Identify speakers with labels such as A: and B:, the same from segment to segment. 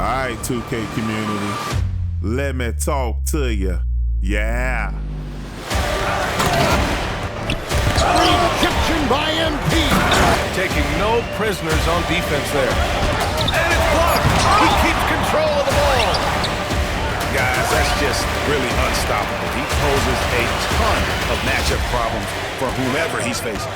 A: All right, 2K community, let me talk to you. Yeah.
B: Rejection by MP.
C: Taking no prisoners on defense there. And it's blocked. He keeps control of the ball.
D: Guys, that's just really unstoppable. He poses a ton of matchup problems for whomever he's facing.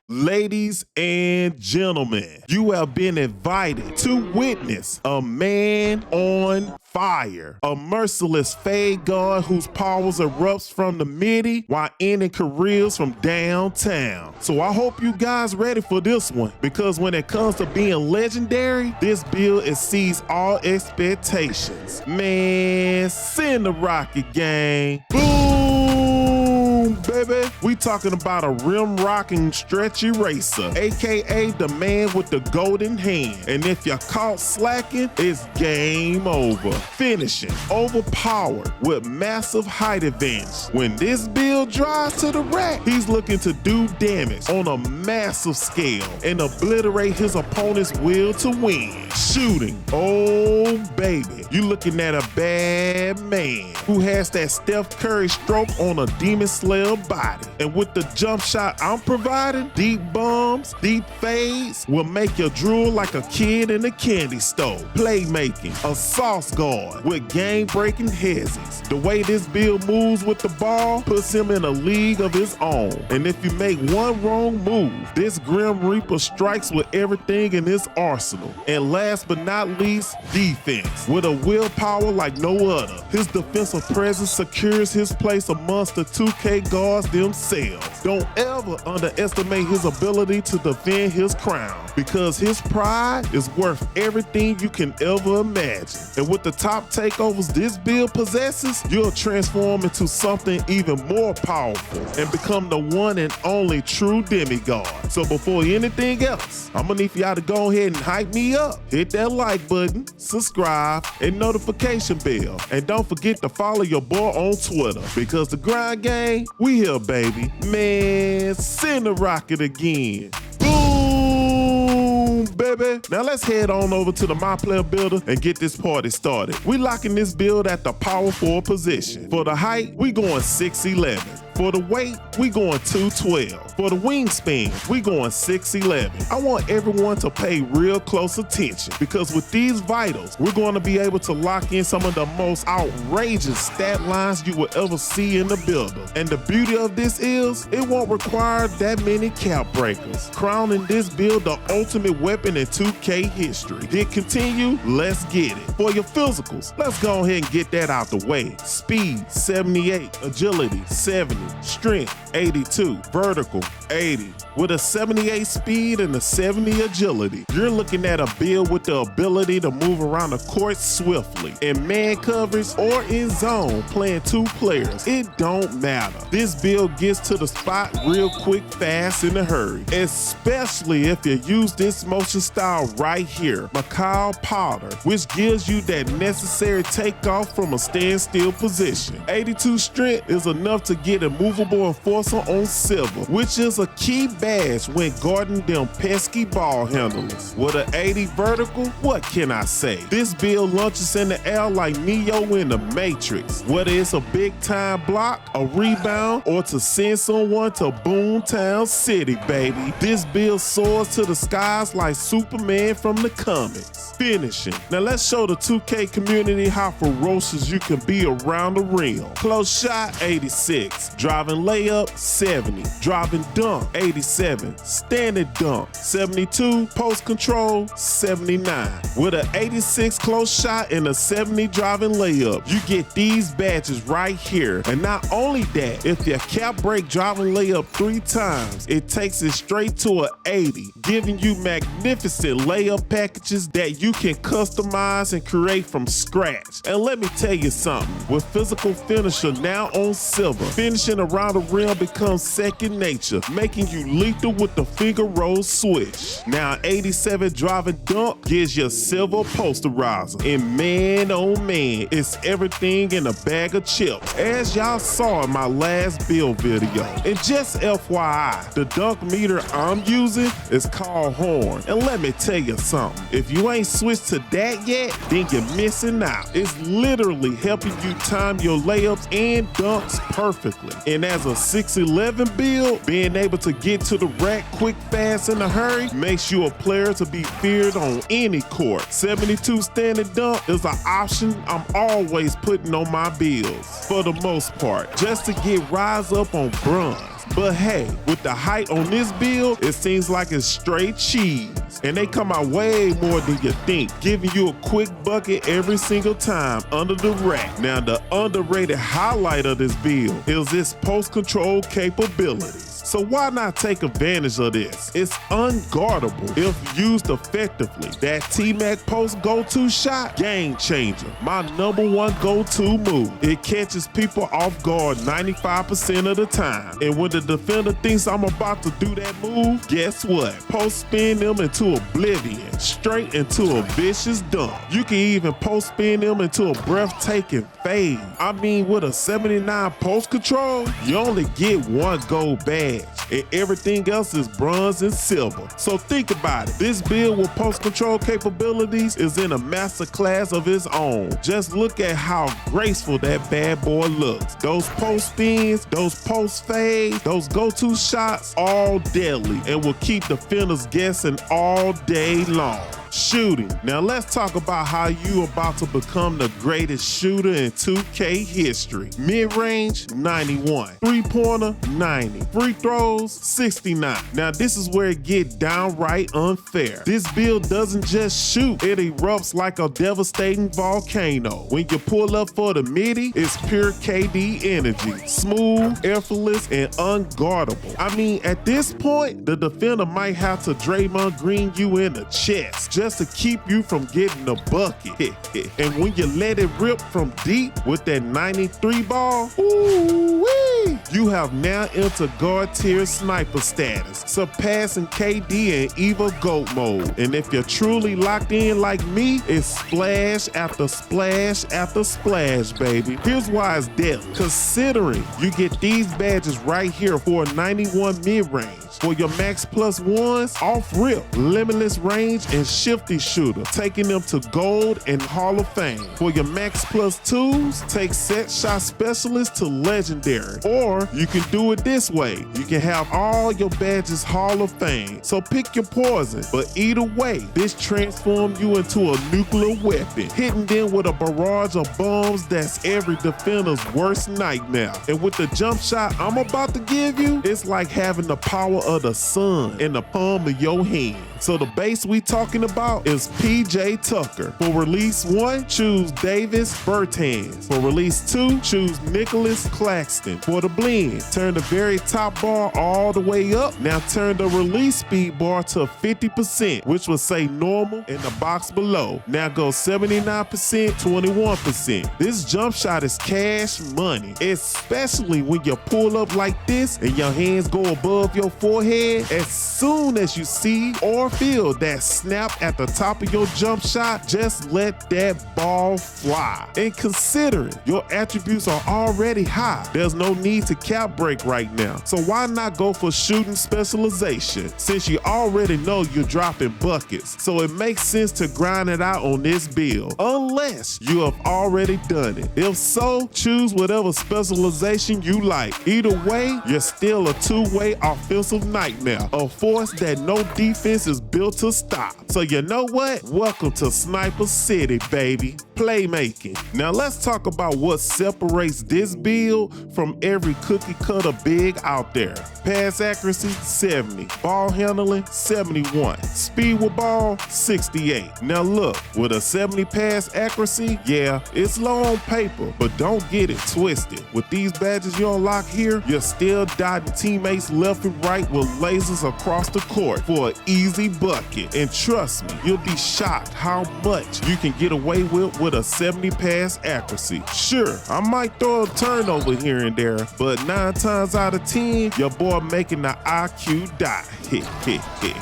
A: Ladies and gentlemen, you have been invited to witness a man on fire, a merciless fade god whose powers erupts from the midi while ending careers from downtown. So I hope you guys ready for this one, because when it comes to being legendary, this build exceeds all expectations. Man, send the rocket, gang. Boom, baby. We talking about a rim-rocking stretchy racer, aka the man with the golden hand. And if you're caught slacking, it's game over. Finishing, overpowered with massive height advantage. When this build drives to the rack, he's looking to do damage on a massive scale and obliterate his opponent's will to win. Shooting, oh baby, you looking at a bad man who has that Steph Curry stroke on a Demon Slayer body. And with the jump shot I'm providing, deep bombs, deep fades will make you drool like a kid in a candy store. Playmaking, a sauce guard with game-breaking hezzies. The way this build moves with the ball puts him in a league of his own. And if you make one wrong move, this Grim Reaper strikes with everything in his arsenal. And last but not least, defense. With a willpower like no other, his defensive presence secures his place amongst the 2K guards themselves. Don't ever underestimate his ability to defend his crown, because his pride is worth everything you can ever imagine. And with the top takeovers this build possesses, you'll transform into something even more powerful and become the one and only true demigod. So before anything else, I'm gonna need for y'all to go ahead and hype me up. Hit that like button, subscribe, and notification bell. And don't forget to follow your boy on Twitter, because the grind gang, we here, baby. Man, send the rocket again. Boom, baby. Now let's head on over to the My Player Builder and get this party started. We locking this build at the power forward position. For the height, we going 6'11". For the weight, we going 212. For the wingspan, we going 6'11". I want everyone to pay real close attention, because with these vitals, we're going to be able to lock in some of the most outrageous stat lines you will ever see in the builder. And the beauty of this is, it won't require that many cap breakers, crowning this build the ultimate weapon in 2K history. Did continue? Let's get it. For your physicals, let's go ahead and get that out the way. Speed, 78. Agility, 70. Strength, 82. Vertical, 80. With a 78 speed and a 70 agility, you're looking at a build with the ability to move around the court swiftly. In man coverage or in zone, playing two players, it don't matter. This build gets to the spot real quick, fast, in a hurry. Especially if you use this motion style right here, Macau Powder, which gives you that necessary takeoff from a standstill position. 82 strength is enough to get a movable enforcer on silver, which is a key badge when guarding them pesky ball handlers. With an 80 vertical, what can I say? This build launches in the air like Neo in the Matrix. Whether it's a big time block, a rebound, or to send someone to Boomtown City, baby, this build soars to the skies like Superman from the comics. Finishing. Now let's show the 2K community how ferocious you can be around the rim. Close shot, 86. Driving layup, 70. Driving dunk, 87. Standing dunk, 72. Post control, 79. With an 86 close shot and a 70 driving layup, you get these badges right here. And not only that, if your cap break driving layup 3 times, it takes it straight to an 80, giving you magnificent layup packages that you can customize and create from scratch. And let me tell you something, with physical finisher now on silver, finishing around the rim becomes second nature, making you lethal with the finger roll switch. Now 87 driving dunk gives you silver posterizer, and man oh man, it's everything in a bag of chips, as y'all saw in my last build video. And just FYI, the dunk meter I'm using is called Horn, and let me tell you something, if you ain't switched to that yet, then you're missing out. It's literally helping you time your layups and dunks perfectly. And as a 6'11 build, being able to get to the rack quick, fast, in a hurry makes you a player to be feared on any court. 72 standing dunk is an option I'm always putting on my builds, for the most part, just to get rise up on bronze. But hey, with the height on this build, it seems like it's straight cheese. And they come out way more than you think, giving you a quick bucket every single time under the rack. Now, the underrated highlight of this build is its post control capabilities. So why not take advantage of this? It's unguardable if used effectively. That T-Mac post go-to shot, game changer. My #1 go-to move. It catches people off guard 95% of the time. And when the defender thinks I'm about to do that move, guess what? Post spin them into oblivion, straight into a vicious dunk. You can even post spin them into a breathtaking fade. I mean, with a 79 post control, you only get one gold badge, and everything else is bronze and silver. So think about it. This build with post control capabilities is in a master class of its own. Just look at how graceful that bad boy looks. Those post spins, those post fades, those go-to shots, all deadly and will keep defenders guessing all day long. Shooting. Now let's talk about how you about to become the greatest shooter in 2K history. Mid-range, 91. Three-pointer, 90. Free throws, 69. Now this is where it get downright unfair. This build doesn't just shoot, it erupts like a devastating volcano. When you pull up for the midi, it's pure KD energy. Smooth, effortless, and unguardable. I mean, at this point, the defender might have to Draymond Green you in the chest just to keep you from getting the bucket. And when you let it rip from deep with that 93 ball, ooh-wee, you have now entered guard tier sniper status, surpassing KD and Evo GOAT mode. And if you're truly locked in like me, it's splash after splash after splash, baby. Here's why it's deadly. Considering you get these badges right here for a 91 mid-range, for your max plus ones, off rip, limitless range, and shifty shooter, taking them to gold and Hall of Fame. For your max plus twos, take set shot specialist to legendary. Or you can do it this way. You can have all your badges Hall of Fame. So pick your poison. But either way, this transforms you into a nuclear weapon, hitting them with a barrage of bombs that's every defender's worst nightmare. And with the jump shot I'm about to give you, it's like having the power of the sun in the palm of your hand. So the base we talking about is PJ Tucker. For release 1, choose Davis Bertans. For release 2, choose Nicholas Claxton. For the blend, turn the very top bar all the way up. Now turn the release speed bar to 50%, which will say normal in the box below. Now go 79%, 21%. This jump shot is cash money, especially when you pull up like this and your hands go above your forehead. As soon as you see or feel that snap at the top of your jump shot, just let that ball fly. And considering your attributes are already high, there's no need to cap break right now. So why not go for shooting specialization, since you already know you're dropping buckets? So it makes sense to grind it out on this build, unless you have already done it. If so, choose whatever specialization you like. Either way, you're still a two-way offensive nightmare, a force that no defense is built to stop. So you know what? Welcome to Sniper City, baby. Playmaking. Now let's talk about what separates this build from every cookie cutter big out there. Pass accuracy, 70. Ball handling, 71. Speed with ball, 68. Now look, with a 70 pass accuracy, yeah, it's low on paper, but don't get it twisted. With these badges you unlock here, you're still dotting teammates left and right with lasers across the court for an easy bucket. And trust me, you'll be shocked how much you can get away with with a 70 pass accuracy. Sure, I might throw a turnover here and there, but 9 times out of 10, your boy making the IQ die.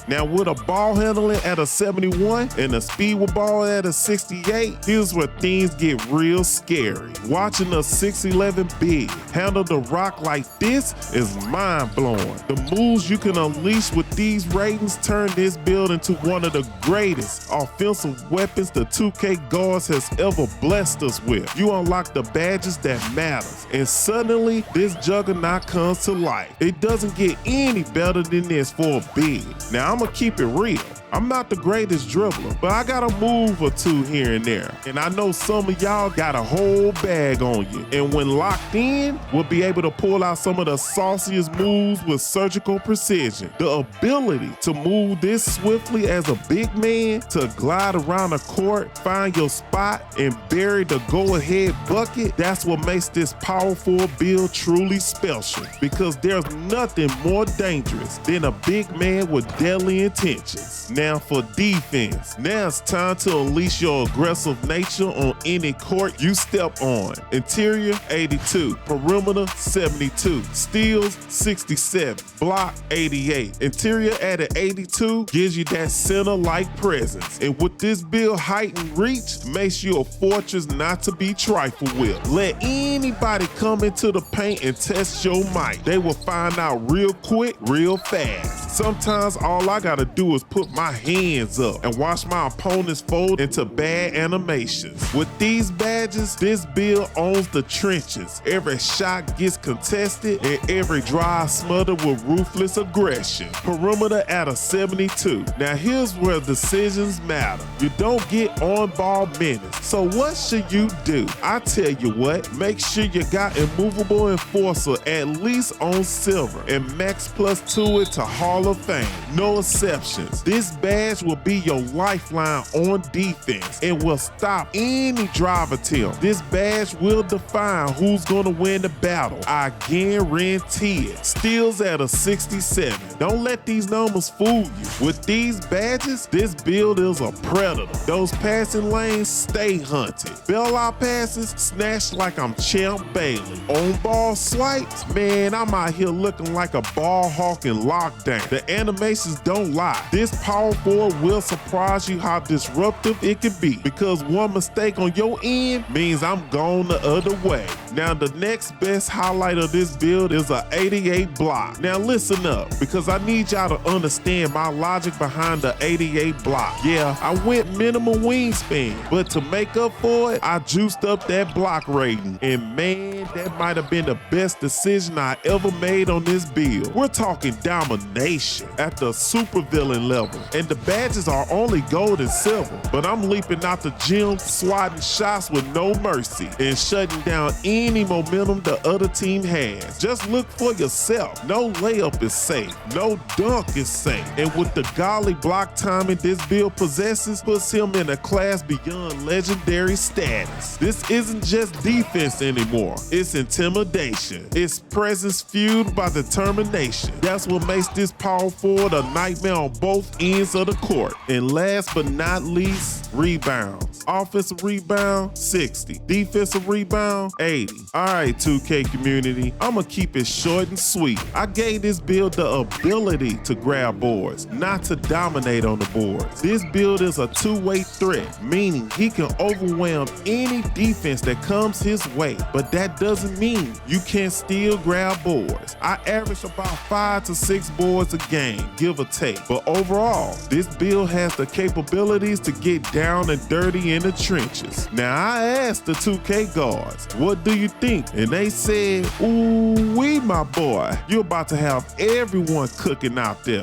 A: Now with a ball handling at a 71 and a speed with ball at a 68, here's where things get real scary. Watching a 6'11" big handle the rock like this is mind-blowing. The moves you can unleash with these ratings turn this build into one of the greatest offensive weapons the 2K guards has ever blessed us with. You unlock the badges that matters, and suddenly this juggernaut comes to life. It doesn't get any better than this for a big. Now I'ma keep it real. I'm not the greatest dribbler, but I got a move or two here and there. And I know some of y'all got a whole bag on you. And when locked in, we'll be able to pull out some of the sauciest moves with surgical precision. The ability to move this swiftly as a big man, to glide around the court, find your spot, and bury the go-ahead bucket, that's what makes this powerful build truly special. Because there's nothing more dangerous than a big man with deadly intentions. Now for defense. Now it's time to unleash your aggressive nature on any court you step on. Interior 82, perimeter 72, steals 67, block 88. Interior at an 82 gives you that center-like presence. And with this build, height and reach makes you a fortress not to be trifled with. Let anybody come into the paint and test your might. They will find out real quick, real fast. Sometimes all I gotta do is put my hands up and watch my opponents fold into bad animations. With these badges, this build owns the trenches. Every shot gets contested and every drive smothered with ruthless aggression. Perimeter at a 72. Now here's where decisions matter. You don't get on-ball minutes. So what should you do? I tell you what, make sure you got immovable enforcer at least on silver and max +2 it to Hall of Fame. No exceptions. This badge will be your lifeline on defense and will stop any drive attempt. This badge will define who's gonna win the battle. I guarantee it. Steals at a 67. Don't let these numbers fool you. With these badges, this build is a predator. Those passing lanes stay hunted. Bailout passes snatched like I'm Champ Bailey. On ball swipes, man, I'm out here looking like a ball hawk in lockdown. The animations don't lie. This power forward will surprise you how disruptive it can be, because one mistake on your end means I'm gone the other way. Now the next best highlight of this build is a 88 block. Now listen up, because I need y'all to understand my logic behind the 88 block. Yeah, I went minimum wingspan, but to make up for it, I juiced up that block rating. And man, that might have been the best decision I ever made on this build. We're talking domination at the supervillain level. And the badges are only gold and silver, but I'm leaping out the gym, swatting shots with no mercy, and shutting down any momentum the other team has. Just look for yourself. No layup is safe. No dunk is safe. And with the golly block timing this build possesses, puts him in a class beyond legendary status. This isn't just defense anymore. It's intimidation. It's presence fueled by determination. That's what makes this power forward a nightmare on both ends of the court. And last but not least, rebounds. Offensive rebound, 60. Defensive rebound, 80. All right, 2K community, I'ma keep it short and sweet. I gave this build the ability to grab boards, not to dominate on the boards. This build is a two-way threat, meaning he can overwhelm any defense that comes his way, but that doesn't mean you can't still grab boards. I average about 5 to 6 boards a game, give or take, but overall, this build has the capabilities to get down and dirty in the trenches. Now, I asked the 2K guards, what do you think? And they said, ooh-wee, my boy, you're about to have everyone cooking out there.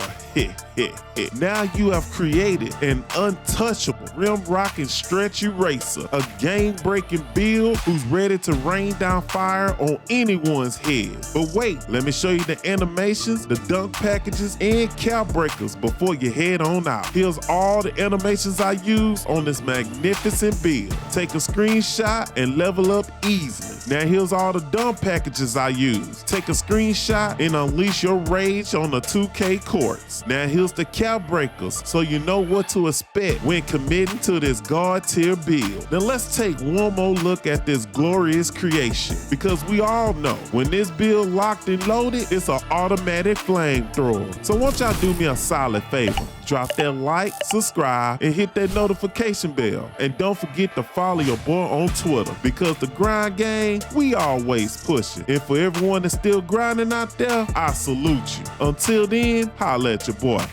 A: Now you have created an untouchable, rim-rocking stretch eraser, a game-breaking build who's ready to rain down fire on anyone's head. But wait, let me show you the animations, the dunk packages, and cap breakers before you head on out. Here's all the animations I use on this magnificent build. Take a screenshot and level up easily. Now here's all the dumb packages I use. Take a screenshot and unleash your rage on the 2K courts. Now here's the cap breakers so you know what to expect when committing to this God tier build. Now let's take one more look at this glorious creation, because we all know when this build locked and loaded, it's an automatic flamethrower. So won't y'all do me a solid favor? Drop that like, subscribe, and hit that notification bell. And don't forget to follow your boy on Twitter, because the grind game, we always pushing. And for everyone that's still grinding out there, I salute you. Until then, holla at your boy.